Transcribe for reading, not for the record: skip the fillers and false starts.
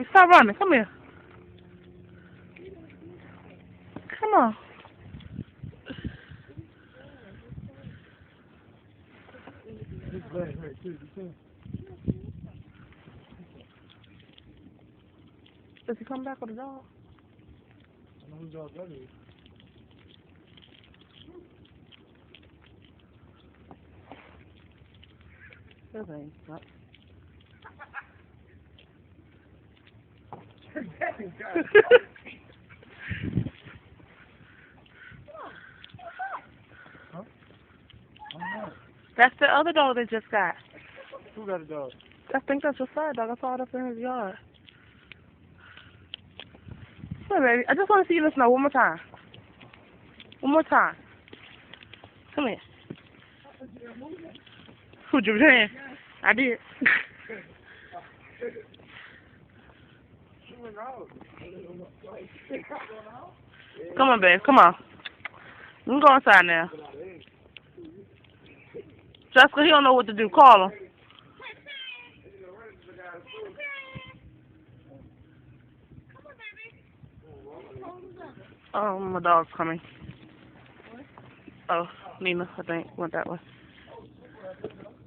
Stop running. Come here. Come on. Does he come back with a dog? I know whose dog that is. That ain't not. Huh? I don't know. That's the other dog they just got. Who got a dog? I think that's your side dog. I saw it up in his yard. Come here, baby. I just want to see you listen to one more time. One more time. Come here. Who'd you hand? I did. Come on, babe. Come on. You can go inside now. Jessica, he don't know what to do. Call him. Oh, my dog's coming. Oh, Nina, I think, went that way.